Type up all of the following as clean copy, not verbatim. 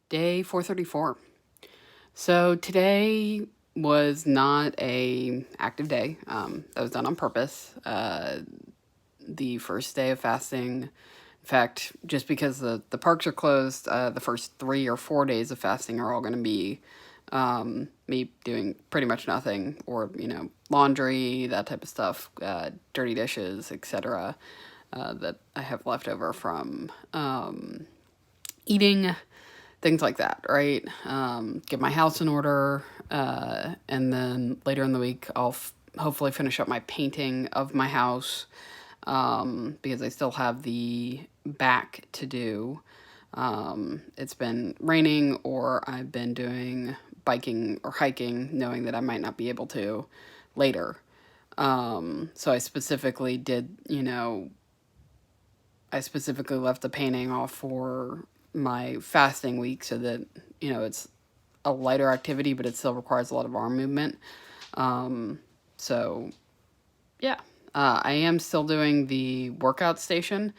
Day 434. So today was not a active day. That was done on purpose. The first day of fasting, in fact, just because the parks are closed, the first 3 or 4 days of fasting are all going to be me doing pretty much nothing, or laundry, that type of stuff, dirty dishes, etc. That I have left over from eating, things like that, right? Get my house in order, and then later in the week, I'll hopefully finish up my painting of my house, because I still have the back to do. It's been raining, or I've been doing biking or hiking, knowing that I might not be able to later. So I specifically left the painting off for my fasting week so that, it's a lighter activity, but it still requires a lot of arm movement. So, yeah. I am still doing the workout station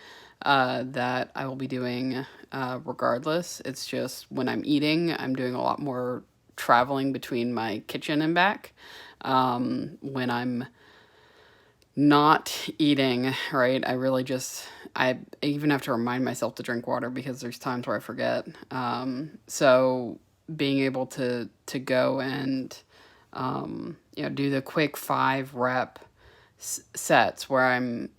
that I will be doing regardless. It's just when I'm eating, I'm doing a lot more traveling between my kitchen and back. When I'm not eating, right, I even have to remind myself to drink water because there's times where I forget. So being able to go and do the quick 5 rep sets where I'm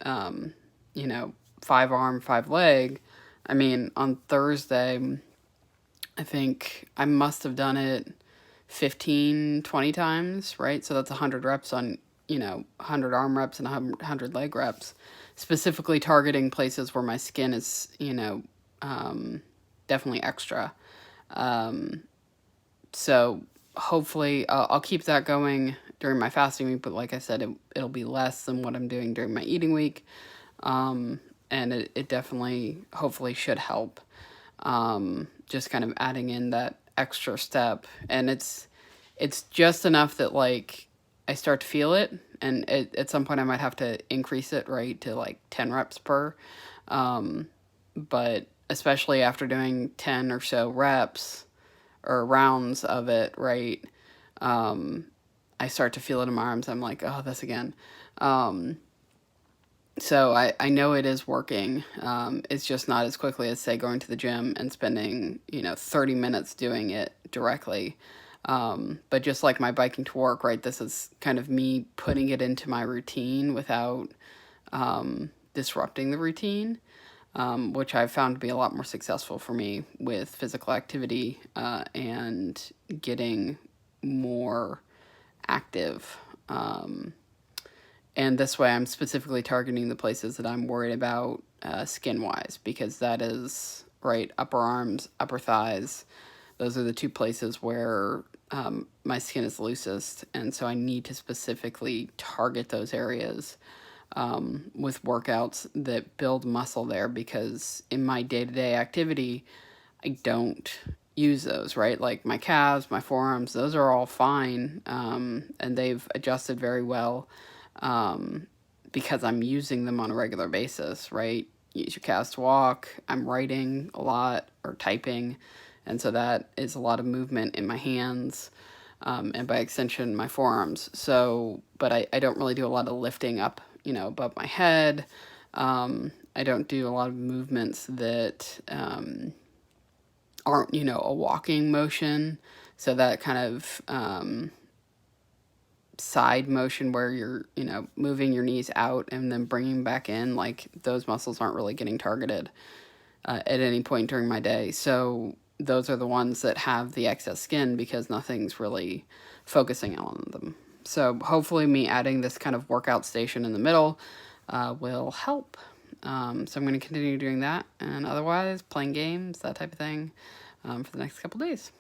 5 arm, 5 leg. I mean, on Thursday, I think I must have done it 15, 20 times, right? So that's 100 reps on 100 arm reps and 100 leg reps, specifically targeting places where my skin is, definitely extra. So hopefully I'll keep that going during my fasting week, but like I said, it'll be less than what I'm doing during my eating week. And it definitely, hopefully, should help. Just kind of adding in that extra step. And it's just enough that, like, I start to feel it. And at some point, I might have to increase it, right, to like 10 reps per. But especially after doing 10 or so reps or rounds of it, right, I start to feel it in my arms. I'm like, oh, this again. So I know it is working. It's just not as quickly as, say, going to the gym and spending, 30 minutes doing it directly. But just like my biking to work, right, this is kind of me putting it into my routine without disrupting the routine, which I've found to be a lot more successful for me with physical activity and getting more active. And this way, I'm specifically targeting the places that I'm worried about skin-wise, because that is, right, upper arms, upper thighs. Those are the two places where my skin is loosest, and so I need to specifically target those areas with workouts that build muscle there, because in my day-to-day activity, I don't use those, right? Like my calves, my forearms, those are all fine, and they've adjusted very well, because I'm using them on a regular basis, right? Use your calves to walk. I'm writing a lot or typing, and so that is a lot of movement in my hands, and by extension, my forearms. So, but I don't really do a lot of lifting up, above my head. I don't do a lot of movements that aren't, a walking motion. So that kind of side motion where you're, moving your knees out and then bringing back in, like, those muscles aren't really getting targeted at any point during my day. So those are the ones that have the excess skin because nothing's really focusing on them. So hopefully me adding this kind of workout station in the middle will help. So I'm going to continue doing that, and otherwise playing games, that type of thing, for the next couple days.